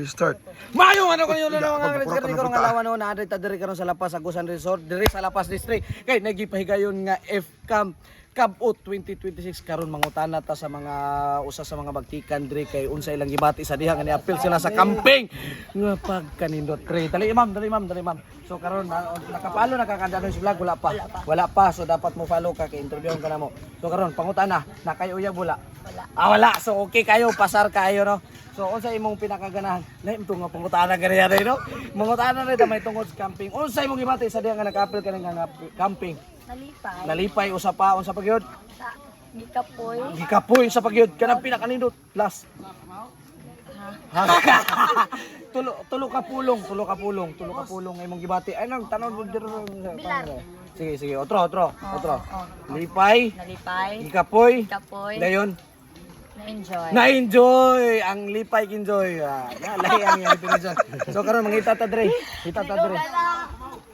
Start. Mayo ano kayo na mga kaniskar ni karong alawan no na diri karon sa Lapas Agusan Resort diri sa Lapas District kay nagipahigayon nga F-Camp Cabot 2026 karon mangutana ta sa mga usa sa mga bagtikan diri kay unsa ilang gibati sa diha nga ni-appeal sila sa camping nga pagkanindot tre. Dali ma'am. So karon nakapalo nakakandano sa vlog wala pa so dapat mo follow ka kay interviewon ka na mo. So karon pangutana na kay uyab wala. Wala. So okay kayo pasar kayo no. So unsa imong pinakaganahan? Lain to nga pangutana gani no. Mangutana na damay tungod sa camping. Unsa imong gibati sa diha nga naka-appeal ka nga camping? Nalipay unsa pa gyud? Gikapoy sa pagyud kanang pinakanindot last. Tulo ka pulong imong gibati. Ay nang tanon mo diro. Sige, otro. Lipay. Gikapoy. Dayon. Na-enjoy ang lipay enjoy. Lahi ang yang pinadyan. So karon mangita ta dre.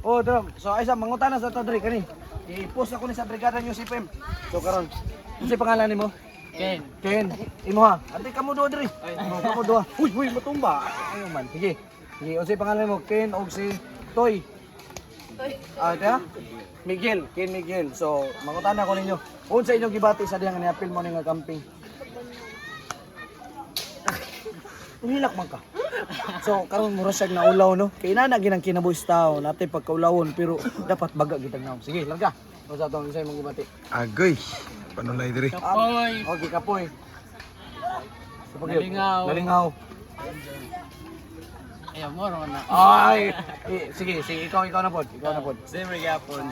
Oh, drum. So ay sa mangutana sa ta dre kani. I-post ako ni sa brigada niyo si Pem. So karon, unsa pangalan nimo? Ken. Imo ha. Ante kamo duha diri. Kamo duha. Uy, matumba. Ayo man. Sige. Unsa pangalan mo? Ken og si Toy. Dia? Miguel, Ken Miguel. So, mangutana ko ninyo. Unsa inyong gibati sa diha nga ni-appeal mo ni nga camping? Hilak man ka. So karon mura siya na ulaw no. Kay ina na ginang kinabuhis tao natay pagkaulawon pero dapat baga gitag naon. Sige, larga. Unsa tong isa imong gibati? Agoy. Panulay diri. Kapoy. Okay, kapoy. Nalingaw. Ayaw mo ron na. Ay, sige, ikaw na pod. Siyempre gapon.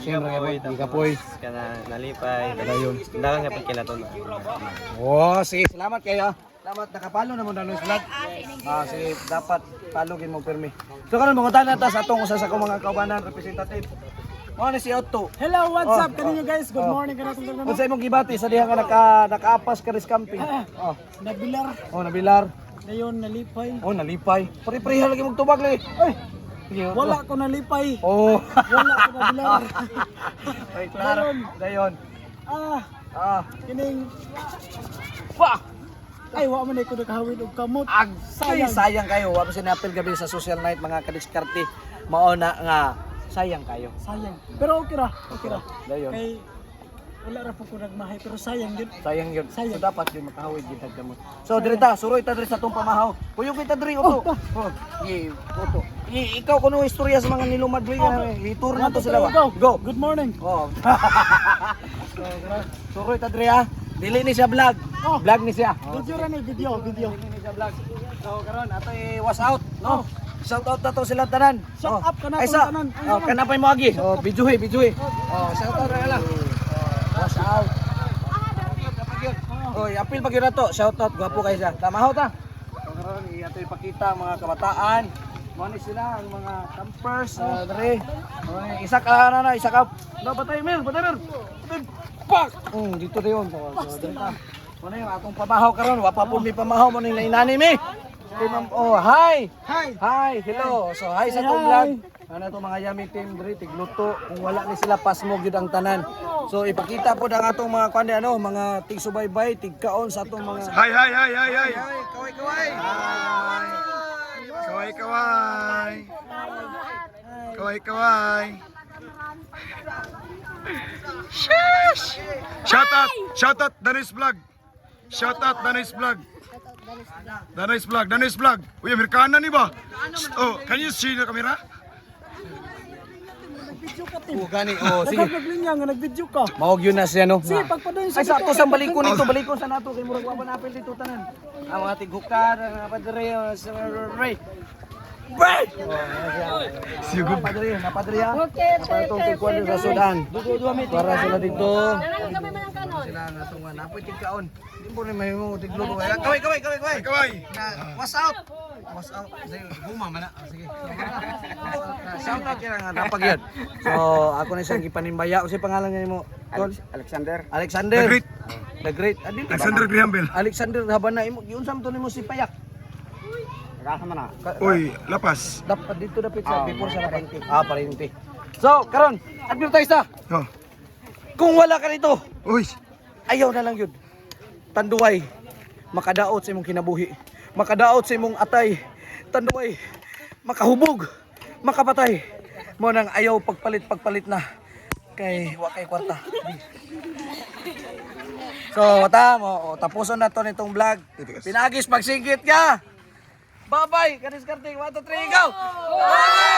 Kapoy. Kana nalipay. Dayon. Dagan nga pagkilaton. Oh, sige, salamat kayo. Salamat nakapalo na mo na Luis Vlog. Sige, dapat palugin mo permi. So karon mangutana ta sa atong usa sa akong mga kaubanan representative. Mo ni si Otto. Hello, what's up kaninyo guys? Good morning kanatong tanan. Unsa imong gibati sa diha nga nakaapas ka ris camping? Nabilar, Nabilar. dayon nalipay. Nalipay. Pare-pareha lagi mong tubag lagi. Ay. Sige, Wala ko nalipay. Wala ko nabilar. Ay, klaro. Dayon. Kining Wah! ay wa man ko nakahawid og kamot. Sayang kayo. Wa pa sinapil gabi sa social night mga kadiskarte. Mao na nga sayang kayo. Sayang. Pero okay ra. Dayon. Kay wala ra po ko nagmahay pero sayang gyud. Sayang yun. So dapat yun makahawid yun tagdamot. So dirita, suroy ta diri sa tong pamahaw. Kuyo kita diri Otto. Otto. Ikaw kuno istorya sa mga nilumad diri nga itur na to sila ba? Go. Good morning. Suroy ta diri ha. Dili ni siya vlog. Vlog ni siya. Video ra ni video. Dili ni siya vlog. So karon ato i-was out, no? Shout out na to sila tanan. Shout up ka na Ay sa tanan. kanapay mo agi. Bijuhi. Shout out ra lang. Was out. Apil pag yun na to. Shout out, gwapo kayo siya. Tamahaw ta. So karon ato ipakita ang mga kabataan. Mani sila ang mga campers. Dre. Isa ka. No, batay mer. Pak! Dito na yun. So dito. Ano yung atong pamahaw karon? Wapa po may pamahaw mo ning nainani mi. Hi. Hello. So hi sa tong vlog. Ano to mga yummy team diri tigluto. Kung wala ni sila pasmo gyud ang tanan. So ipakita po ang atong mga kuan mga tigsubaybay, tigkaon sa atong mga Hi. Kaway. Sheesh! Shout out Danis Vlog. Danis Vlog. Uy, Amerikana ni ba? Can you see the camera? Nag-video ka tin. gani. Sige. Naglinya nga nag-video ka. Maog yun na siya no. Sige, pagpadoy sa Ay sakto sa balikon sa nato kay murag wa pa napil dito tanan. Ang mga tigukar, ang padre, sa Ray. Break! Siguro. Napadre ha. Okay. Itong tigkuan sa Sudan. Para sila dito. Sila na tunga napoy tigkaon. Di mo rin mahimo tigluto. Kaway. Was out. Huma man na. Sige. Shout out kira nga napagyud. So ako na siyang gipanimbaya. Usa pangalan niya mo? Alexander. The Great. Alexander Graham Bell. Alexander Habana imo giunsam to nimo si Payak. Kasama na. Uy, Lapas. Dapat dito dapat sa before sa Parinti. Parinti. So, karon, advertise ta. Kung wala ka dito, Uy. ayaw na lang yun. Tanduay, makadaot sa imong kinabuhi. Makadaot sa imong atay. tanduay, makahubog, makapatay. Mo nang ayaw pagpalit na. Kay wa kay kwarta. So, mo tapuson na to nitong vlog. Pinagis pagsingkit ka. Bye-bye. Kanis karting 1 2 3 go. Bye!